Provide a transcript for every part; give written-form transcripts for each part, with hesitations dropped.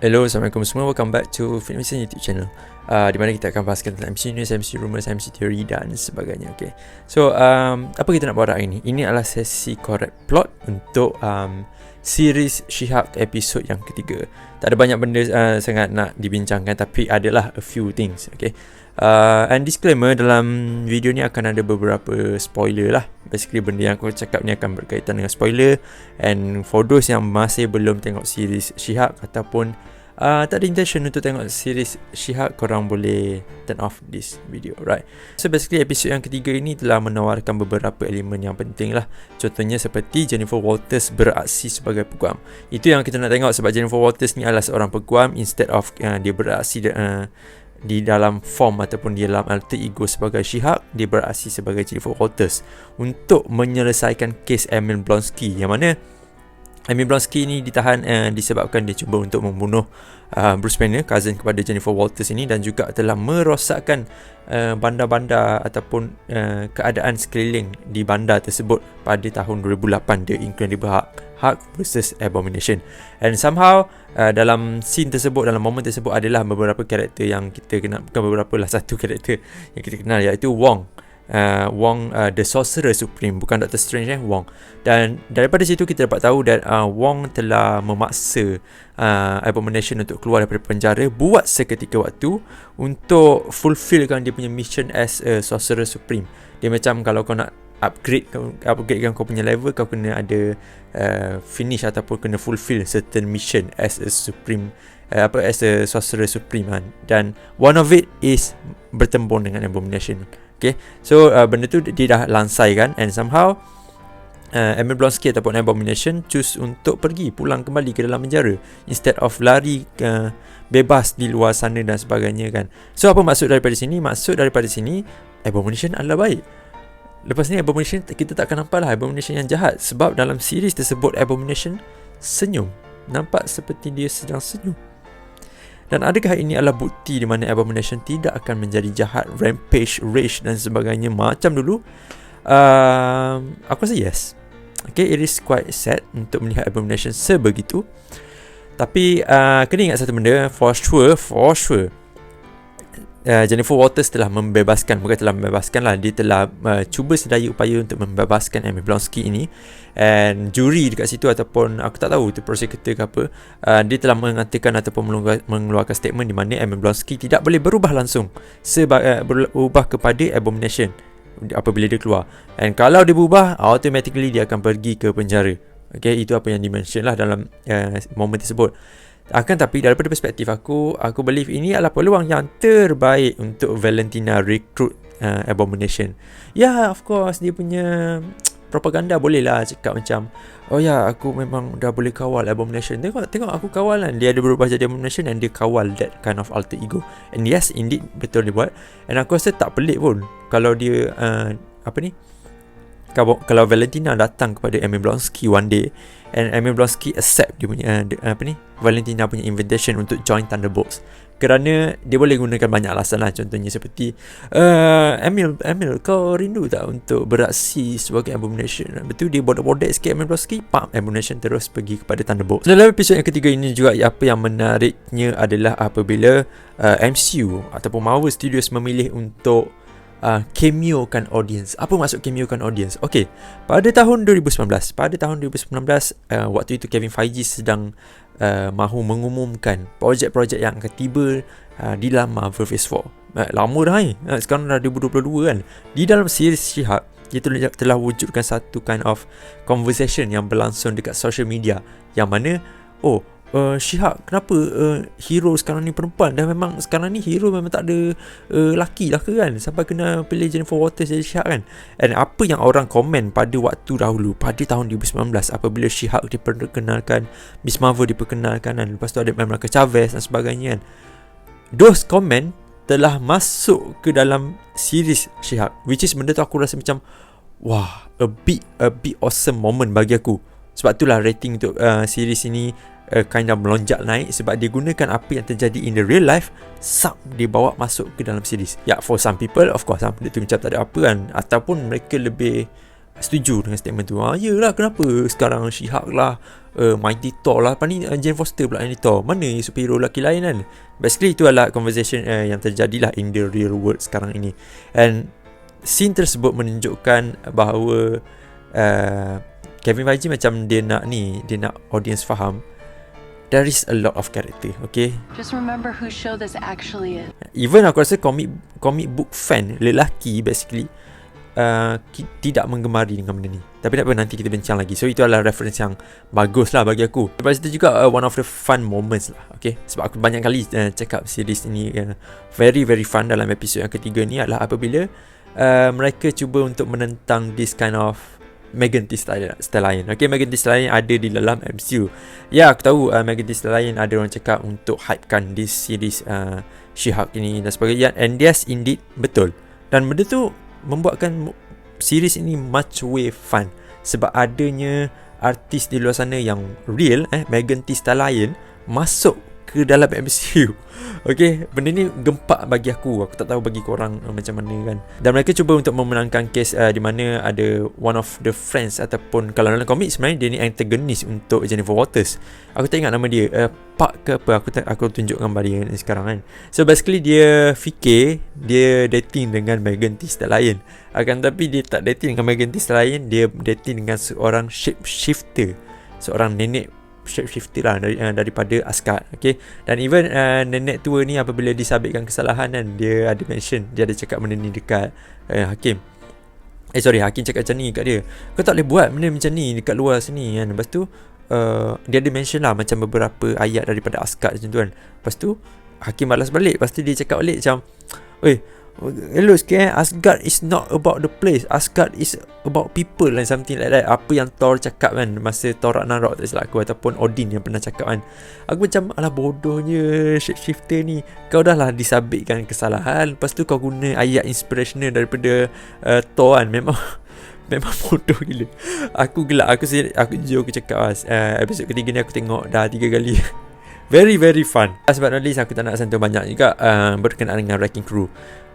Hello, Assalamualaikum semua. Welcome back to Fitness YouTube channel, di mana kita akan bahaskan tentang MC News, MC Rumors, MC Theory dan sebagainya. Okay. So, apa kita nak buat hari ini? Ini adalah sesi correct plot untuk series Shihab episod yang ketiga. Tak ada banyak benda sangat nak dibincangkan, tapi adalah a few things. Okay. And disclaimer, dalam video ni akan ada beberapa spoiler lah. Basically benda yang aku cakap ni akan berkaitan dengan spoiler. And for those yang masih belum tengok series Shihab ataupun tak ada intention untuk tengok series Shihab, korang boleh turn off this video, right? So basically episod yang ketiga ini telah menawarkan beberapa elemen yang penting lah. Contohnya seperti Jennifer Walters beraksi sebagai peguam. Itu yang kita nak tengok, sebab Jennifer Walters ni adalah seorang peguam. Instead of dia beraksi di dalam form ataupun di dalam alter ego sebagai Shihab, dia beraksi sebagai Jennifer Walters untuk menyelesaikan kes Emil Blonsky, yang mana Emil Blonsky ni ditahan disebabkan dia cuba untuk membunuh Bruce Banner, cousin kepada Jennifer Walters ini, dan juga telah merosakkan bandar-bandar ataupun keadaan sekeliling di bandar tersebut pada tahun 2008, The Incredible Hulk versus Abomination. And somehow dalam scene tersebut, dalam momen tersebut adalah beberapa karakter yang kita kenal, bukan beberapa lah, satu karakter yang kita kenal, iaitu Wong. Wong, The Sorcerer Supreme, bukan Doctor Strange, Wong. Dan daripada situ kita dapat tahu that Wong telah memaksa Abomination untuk keluar daripada penjara buat seketika waktu untuk fulfillkan dia punya mission as a Sorcerer Supreme. Dia macam kalau kau nak upgradekan kau punya level, kau kena ada finish ataupun kena fulfill certain mission as a Supreme, as a Sorcerer Supreme kan. Dan one of it is bertempur dengan Abomination. Okay, so benda tu dia dah lansai kan, and somehow Emil Blonsky ataupun Abomination choose untuk pergi pulang kembali ke dalam penjara instead of lari bebas di luar sana dan sebagainya kan. So apa maksud daripada sini? Maksud daripada sini, Abomination adalah baik. Lepas ni Abomination, kita tak akan nampak lah Abomination yang jahat, sebab dalam series tersebut Abomination senyum, nampak seperti dia sedang senyum. Dan adakah ini adalah bukti di mana Abomination tidak akan menjadi jahat, rampage, rage dan sebagainya macam dulu? Aku rasa yes. Okay, it is quite sad untuk melihat Abomination sebegitu. Tapi kena ingat satu benda, for sure Jennifer Walters telah membebaskan, bukan telah membebaskan lah, dia telah cuba sedaya upaya untuk membebaskan Emil Blonsky ini. And juri dekat situ, ataupun aku tak tahu itu prosecutor ke apa, dia telah mengatakan ataupun mengeluarkan statement di mana Emil Blonsky tidak boleh berubah langsung berubah kepada Abomination apabila dia keluar. And kalau dia berubah, automatically dia akan pergi ke penjara. Okay, itu apa yang dimention lah dalam momen tersebut. Tapi daripada perspektif aku believe ini adalah peluang yang terbaik untuk Valentina recruit Abomination. Ya, of course dia punya propaganda boleh lah cakap macam, oh ya, aku memang dah boleh kawal Abomination. Tengok aku kawal kan. Dia ada berubah jadi Abomination dan dia kawal that kind of alter ego. And yes, indeed, betul dia buat. And aku rasa tak pelik pun kalau dia kalau Valentina datang kepada Emil Blonsky one day, and Emil Blonsky accept dia punya Valentina punya invitation untuk join Thunderbolts, kerana dia boleh gunakan banyak alasan lah. Contohnya seperti Emil, kau rindu tak untuk beraksi sebagai Abomination? Betul, dia bodek-bodek sikit Emil Blonsky, Abomination terus pergi kepada Thunderbolts. Dalam episod yang ketiga ini juga, apa yang menariknya adalah apabila MCU ataupun Marvel Studios memilih untuk cameokan audience. Apa maksud cameokan audience? Okay, pada tahun 2019, waktu itu Kevin Feige sedang mahu mengumumkan projek-projek yang akan tiba di dalam Marvel Phase 4. Lama dah sekarang dah 2022 kan. Di dalam series Shihab, dia telah wujudkan satu kind of conversation yang berlangsung dekat social media, yang mana Shihab, kenapa hero sekarang ni perempuan? Dan memang sekarang ni hero memang tak ada laki lah ke kan, sampai kena pilih Jennifer Walters jadi Shihab kan. And apa yang orang komen pada waktu dahulu, pada tahun 2019, apabila Shihab diperkenalkan, Miss Marvel diperkenalkan kan, lepas tu ada America Chavez dan sebagainya kan, those komen telah masuk ke dalam series Shihab, which is benda tu aku rasa macam wah, a bit awesome moment bagi aku. Sebab itulah rating untuk series ini kind of melonjak naik, sebab dia gunakan apa yang terjadi in the real life, dibawa masuk ke dalam series. Ya, for some people of course benda tu macam tak ada apa kan, ataupun mereka lebih setuju dengan statement tu. Yelah, kenapa sekarang She-Hulk lah, Mighty Thor lah, lepas ni Jane Foster pula Mighty Thor, mana superhero lelaki lain kan. Basically itu adalah conversation yang terjadilah in the real world sekarang ini. And scene tersebut menunjukkan bahawa Kevin Feige macam dia nak audience faham there is a lot of character, okay? Just remember whose show this actually is. Even aku rasa comic book fan lelaki basically tidak menggemari dengan benda ni. Tapi tak apa, nanti kita bincang lagi. So itu adalah reference yang bagus lah bagi aku. Lepas itu juga one of the fun moments lah, okay? Sebab aku banyak kali cakap series ini very very fun dalam episod yang ketiga ni adalah apabila mereka cuba untuk menentang this kind of Megan Thee Stallion. Okay, Megan Thee Stallion ada di dalam MCU. Ya, aku tahu Megan Thee Stallion ada orang cakap untuk hypekan this series She-Hulk ini dan sebagainya. And yes, indeed, betul. Dan benda tu membuatkan series ini much way fun. Sebab adanya artis di luar sana yang real, Megan Thee Stallion masuk ke dalam MCU. Okay, benda ni gempak bagi aku. Aku tak tahu bagi korang macam mana kan. Dan mereka cuba untuk memenangkan kes di mana ada one of the friends, ataupun kalau dalam komik sebenarnya dia ni antagonis untuk Jennifer Walters. Aku tak ingat nama dia, Park ke apa. Aku tunjuk gambar dia ni sekarang kan. So basically dia fikir dia dating dengan Megan Thee Stallion, akan tapi dia tak dating dengan Megan Thee Stallion. Dia dating dengan seorang shapeshifter, seorang nenek shapeshifter lah daripada Asgard. Okay. Dan even nenek tua ni apabila disabitkan kesalahan kan, dia ada mention, dia ada cakap benda ni dekat Hakim. Hakim cakap macam ni kat dia, kau tak boleh buat benda macam ni dekat luar sini kan. Lepas tu dia ada mention lah macam beberapa ayat daripada Asgard macam tu kan. Lepas tu Hakim balas balik. Lepas tu dia cakap balik macam, hello sikit, Asgard is not about the place, Asgard is about people and something like that. Apa yang Thor cakap kan masa Thor Ragnarok tak silap aku, ataupun Odin yang pernah cakap kan. Aku macam, alah bodohnya shapeshifter ni. Kau dah lah disabitkan kesalahan, lepas tu kau guna ayat inspirational daripada Thor kan. Memang bodoh gila. Aku gelak. Aku jujur aku cakap episod ketiga ni aku tengok dah 3 kali. Very very fun. Sebab at least aku tak nak sentuh banyak juga berkenaan dengan Wrecking Crew.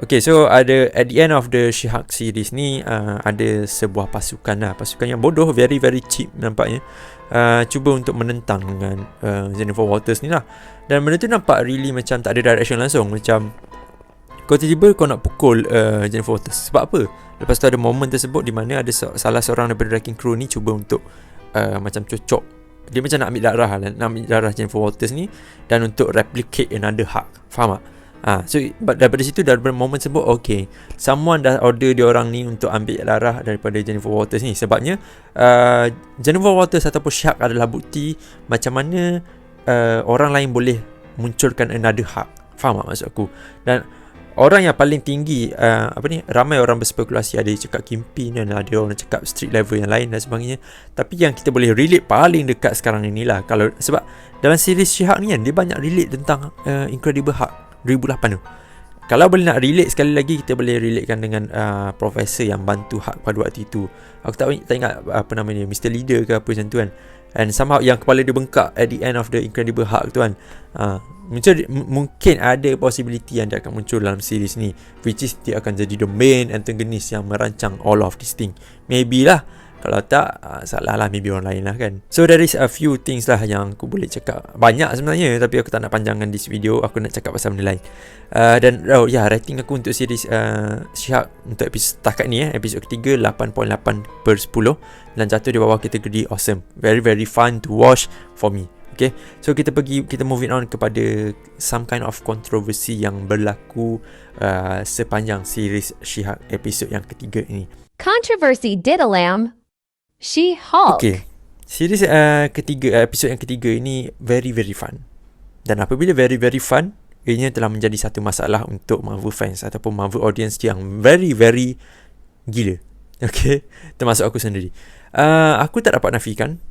Okay, so ada at the end of the She-Hulk series ni ada sebuah pasukan yang bodoh, very very cheap nampaknya, cuba untuk menentang dengan Jennifer Walters ni lah. Dan benda tu nampak really macam tak ada direction langsung. Macam kau tiba-tiba kau nak pukul Jennifer Walters, sebab apa? Lepas tu ada momen tersebut di mana ada salah seorang daripada Wrecking Crew ni cuba untuk macam cocok. Dia macam nak ambil darah Jennifer Walters ni dan untuk replicate another Hulk. Faham tak? So daripada situ, daripada momen tersebut, okay, someone dah order dia orang ni untuk ambil darah daripada Jennifer Walters ni. Sebabnya Jennifer Walters ataupun She-Hulk adalah bukti macam mana orang lain boleh munculkan another Hulk. Faham tak maksud aku? Dan orang yang paling tinggi ramai orang berspekulasi, ada yang cakap Kingpin dan ada orang cakap street level yang lain dan sebagainya. Tapi yang kita boleh relate paling dekat sekarang inilah, sebab dalam series She-Hulk ni kan, dia banyak relate tentang Incredible Hulk 2008 tu. Kalau boleh nak relate sekali lagi, kita boleh relatekan dengan profesor yang bantu Hulk pada waktu itu. Aku tak ingat apa nama dia, Mr. Leader ke apa macam tu kan. And somehow yang kepala dia bengkak at the end of the Incredible Hulk tu kan. Mungkin ada possibility yang dia akan muncul dalam series ni, which is dia akan jadi the main antagonist yang merancang all of this thing. Maybe lah. Kalau tak, salah lah, maybe orang lain lah kan. So there is a few things lah yang aku boleh cakap. Banyak sebenarnya, tapi aku tak nak panjangkan this video. Aku nak cakap pasal benda lain. Dan rating aku untuk series She-Hulk untuk episod setakat ni, episod ketiga 8.8/10, dan jatuh di bawah kategori awesome. Very very fun to watch for me. Okay, so kita moving on kepada some kind of controversy yang berlaku sepanjang series She-Hulk episod yang ketiga ini. Controversy diddle-lamb. She-Hulk. Okay, series ketiga, episod yang ketiga ini very very fun. Dan apabila very very fun, ianya telah menjadi satu masalah untuk Marvel fans ataupun Marvel audience yang very very gila. Okay, termasuk aku sendiri. Aku tak dapat nafikan,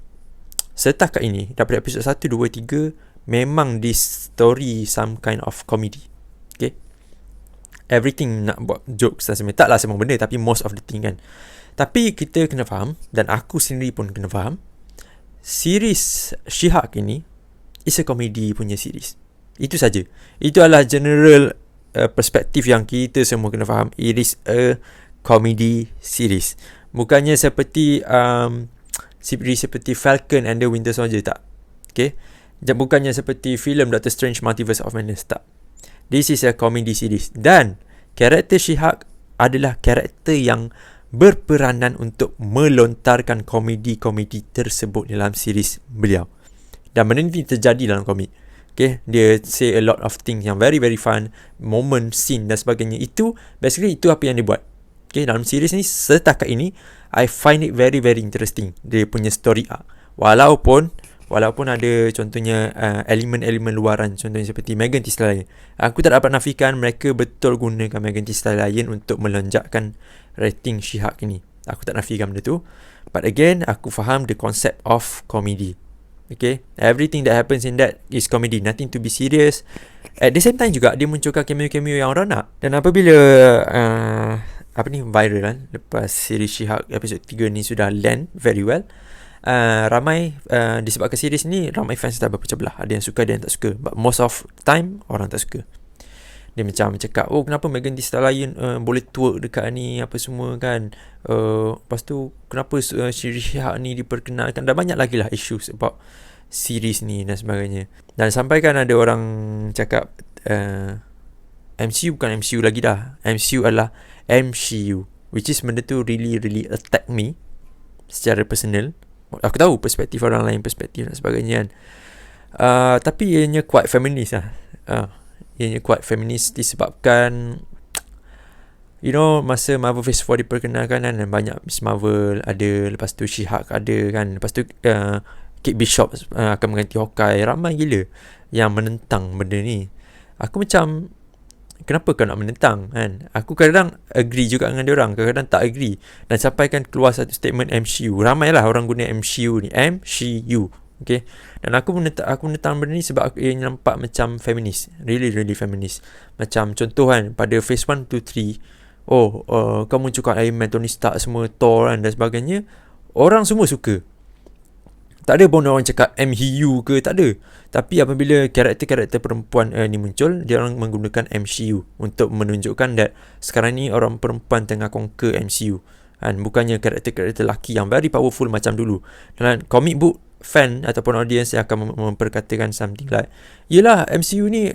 setakat ini daripada episod 1, 2, 3 memang this story some kind of comedy. Okay, everything nak buat jokes dan sebagainya. Taklah semua benda, tapi most of the thing kan. Tapi kita kena faham, dan aku sendiri pun kena faham, series She-Hulk ini is a comedy punya series. Itu saja. Itu adalah general perspektif yang kita semua kena faham. It is a comedy series. Bukannya seperti series seperti Falcon and the Winter Soldier, tak. Okay. Bukannya seperti filem Doctor Strange Multiverse of Madness, tak. This is a comedy series. Dan karakter She-Hulk adalah karakter yang berperanan untuk melontarkan komedi-komedi tersebut dalam series beliau. Dan benda ni terjadi dalam komik. Okay, dia say a lot of things yang very very fun, moment, scene dan sebagainya. Itu basically itu apa yang dia buat. Okay, dalam series ni setakat ini I find it very very interesting, dia punya story arc. Walaupun ada contohnya elemen-elemen luaran, contohnya seperti Megan Thee Stallion. Aku tak dapat nafikan mereka betul gunakan Megan Thee Stallion untuk melonjakkan rating She-Hulk ini. Aku tak nafikan benda tu. But again, aku faham the concept of comedy. Okay, everything that happens in that is comedy, nothing to be serious. At the same time juga dia munculkan cameo-cameo yang orang nak. Dan apabila viral kan, lepas series She-Hulk episode 3 ni sudah land very well, ramai disebabkan series ni ramai fans dah berpecah belah. Ada yang suka, ada yang tak suka. But most of time orang tak suka. Dia macam cakap, oh kenapa Megan Thee Stallion boleh twerk dekat ni apa semua kan. Lepas tu kenapa series She-Hulk ni diperkenalkan. Dan banyak lagi lah issues about series ni dan sebagainya. Dan sampai kan ada orang cakap MCU bukan MCU lagi dah. MCU adalah MCU, which is benda tu really really attack me secara personal. Aku tahu perspektif orang lain, perspektif dan sebagainya kan. Tapi ianya quite feminist lah. Ianya quite feminist disebabkan masa Marvel Phase 4 diperkenalkan kan, banyak Miss Marvel ada, lepas tu She-Hulk ada kan, lepas tu Kate Bishop akan mengganti Hawkeye. Ramai gila yang menentang benda ni. Aku macam, kenapa kau nak menentang kan? Aku kadang agree juga dengan diorang, kadang tak agree. Dan sampai kan keluar satu statement MCU. Ramailah orang guna MCU ni, MCU. Okay. Dan aku menentang benda ni sebab ia nampak macam feminis, really really feminis. Macam contoh kan, pada phase 1 to 3, kau munculkan Iron Man, Tony Stark semua, Thor kan, dan sebagainya. Orang semua suka. Tak ada pun orang cakap MCU ke, tak ada. Tapi apabila karakter-karakter perempuan ni muncul, dia orang menggunakan MCU untuk menunjukkan that sekarang ni orang perempuan tengah conquer MCU kan, bukannya karakter-karakter lelaki yang very powerful macam dulu. Dan comic book fan ataupun audience yang akan memperkatakan something like, yelah MCU ni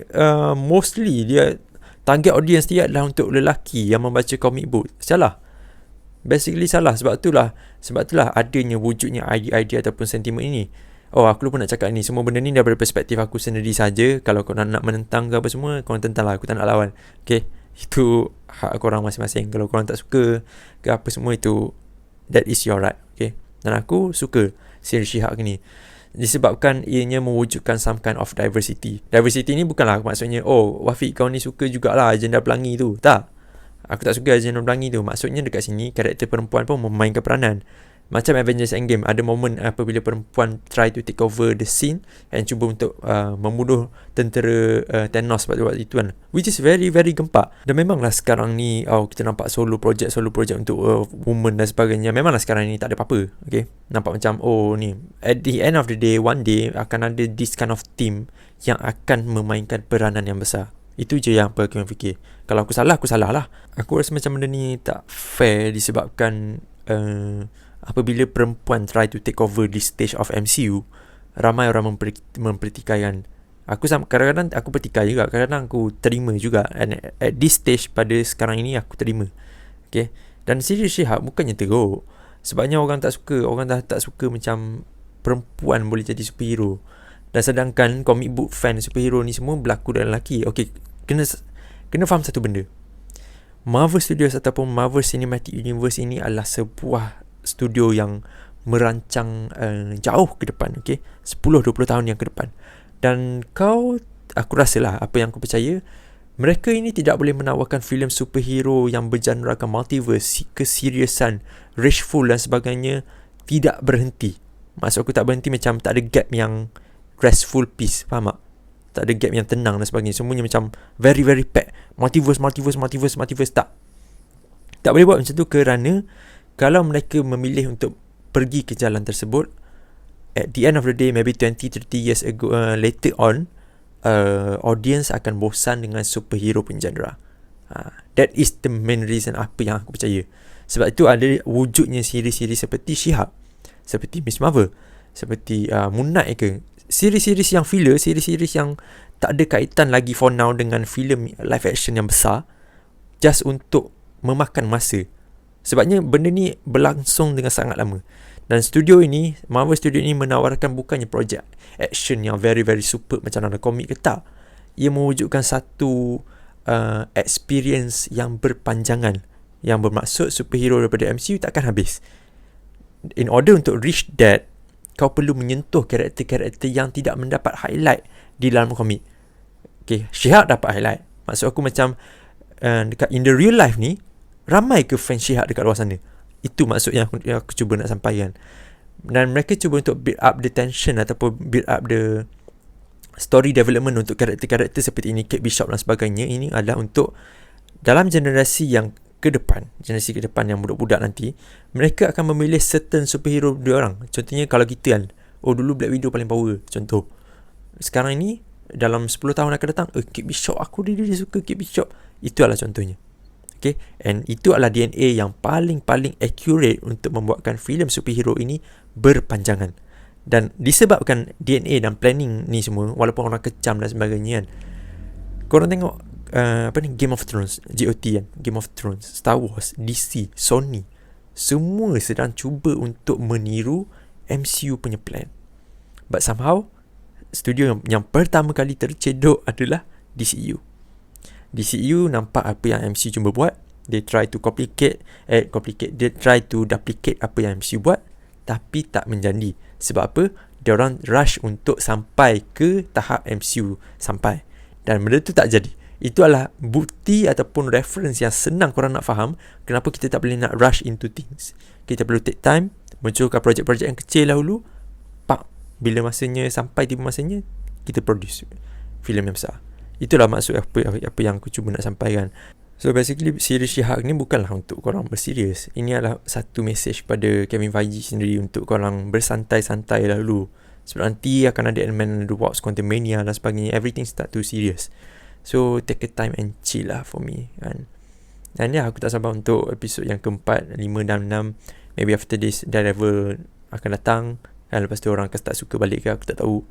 mostly dia target audience dia adalah untuk lelaki yang membaca comic book. Salah. Basically salah. Sebab itulah adanya wujudnya idea ataupun sentimen ini. Aku lupa nak cakap ni. Semua benda ni daripada perspektif aku sendiri saja. Kalau korang nak menentang ke apa semua, korang tentang lah. Aku tak nak lawan. Okay, itu hak korang masing-masing. Kalau korang tak suka ke apa semua, itu that is your right. Okay. Dan aku suka series She-Hulk ni disebabkan ianya mewujudkan some kind of diversity. Diversity ni bukanlah maksudnya Wafiq kau ni suka jugalah agenda pelangi tu. Tak, aku tak suka agenda pelangi tu. Maksudnya dekat sini karakter perempuan pun memainkan peranan. Macam Avengers Endgame, ada momen apabila perempuan try to take over the scene and cuba untuk membunuh tentera Thanos pada waktu itu kan, which is very very gempak. Dan memanglah sekarang ni kita nampak solo project untuk woman dan sebagainya. Memanglah sekarang ni tak ada apa-apa. Okay, nampak macam ni at the end of the day, one day akan ada this kind of team yang akan memainkan peranan yang besar. Itu je yang apa aku fikir. Kalau aku salah, aku salah lah. Aku rasa macam benda ni tak fair disebabkan apabila perempuan try to take over this stage of MCU, ramai orang mempertikaikan. Aku kadang-kadang aku pertikai juga, kadang-kadang aku terima juga. And at this stage pada sekarang ini aku terima. Okay. Dan series She-Hulk bukannya teruk. Sebabnya orang tak suka. Orang dah tak suka macam perempuan boleh jadi superhero. Dan sedangkan comic book fan superhero ni semua berlaku dalam lelaki. Okay, kena faham satu benda. Marvel Studios ataupun Marvel Cinematic Universe ini adalah sebuah studio yang merancang jauh ke depan, okay? 10-20 tahun yang ke depan. Dan aku rasalah, apa yang aku percaya, mereka ini tidak boleh menawarkan filem superhero yang bergenrakan multiverse, keseriusan, rageful dan sebagainya tidak berhenti. Maksud aku tak berhenti macam tak ada gap yang restful piece, faham tak? Tak ada gap yang tenang dan sebagainya. Semuanya macam very very packed. Multiverse, tak boleh buat macam tu kerana kalau mereka memilih untuk pergi ke jalan tersebut, at the end of the day, maybe 20-30 years ago, later on, audience akan bosan dengan superhero pun genre. That is the main reason apa yang aku percaya. Sebab itu ada wujudnya siri-siri seperti She-Hulk, seperti Miss Marvel, seperti Moon Knight ke. Siri-siri yang filler, siri-siri yang tak ada kaitan lagi for now dengan filem live action yang besar, just untuk memakan masa. Sebabnya benda ni berlangsung dengan sangat lama. Dan studio ini, Marvel Studio ini menawarkan bukannya projek action yang very very super macam dalam komik ke, tak. Ia mewujudkan satu experience yang berpanjangan, yang bermaksud superhero daripada MCU takkan habis. In order untuk reach that, kau perlu menyentuh karakter-karakter yang tidak mendapat highlight di dalam komik. Okay, She-Hulk dapat highlight. Maksud aku macam dekat in the real life ni, ramai ke fan She-Hulk dekat luar sana. Itu maksud yang aku cuba nak sampaikan. Dan mereka cuba untuk build up the tension ataupun build up the story development untuk karakter-karakter seperti ini, Kate Bishop dan sebagainya. Ini adalah untuk dalam generasi yang ke depan, generasi ke depan yang budak-budak nanti, mereka akan memilih certain superhero dia orang. Contohnya kalau kita kan, dulu Black Widow paling power, contoh. Sekarang ini dalam 10 tahun akan datang, Kate Bishop, aku dia suka Kate Bishop. Itu adalah contohnya. Okay? And itu adalah DNA yang paling accurate untuk membuatkan filem superhero ini berpanjangan. Dan disebabkan DNA dan planning ni semua, walaupun orang kecam dan sebagainya kan, korang tengok Game of Thrones, GOT kan, Game of Thrones, Star Wars, DC, Sony, semua sedang cuba untuk meniru MCU punya plan. But somehow studio yang pertama kali tercedok adalah DCU. DCU nampak apa yang MCU cuba buat, they try to they try to duplicate apa yang MCU buat, tapi tak menjadi. Sebab apa? Dia orang rush untuk sampai ke tahap MCU sampai, dan benda tu tak jadi. Itu adalah bukti ataupun reference yang senang korang nak faham kenapa kita tak boleh nak rush into things. Kita perlu take time, munculkan projek-projek yang kecil dahulu, bila masanya sampai tiba masanya, kita produce filem yang besar. Itulah maksud apa yang aku cuba nak sampaikan. So basically series She-Hulk ni bukanlah untuk korang berserius. Ini adalah satu message pada Kevin Feige sendiri untuk korang bersantai-santai dahulu. Sebab nanti akan ada Ant-Man and the Wasp, Quantumania dan sebagainya. Everything start too serious. So take a time and chill lah for me kan. Dan ya, aku tak sabar untuk episod yang keempat, 5 dan 6. Maybe after this Daredevil akan datang kan, lepas tu orang akan start suka balik ke, aku tak tahu.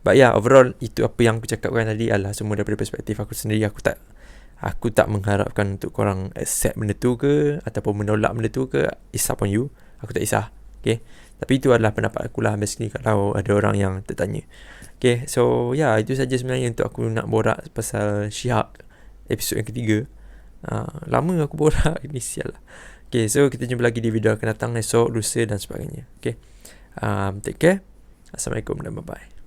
But yeah, overall itu apa yang aku cakapkan tadi adalah semua daripada perspektif aku sendiri. Aku tak mengharapkan untuk korang accept benda tu ke ataupun menolak benda tu ke. It's up on you. Aku tak kisah. Okay, tapi itu adalah pendapat aku lah, basically, kalau ada orang yang tertanya. Okay, so itu saja sebenarnya untuk aku nak borak pasal She-Hulk episod yang ketiga. Lama aku borak ini, sial lah. Okay, so kita jumpa lagi di video akan datang esok, lusa dan sebagainya. Okay, take care. Assalamualaikum dan bye-bye.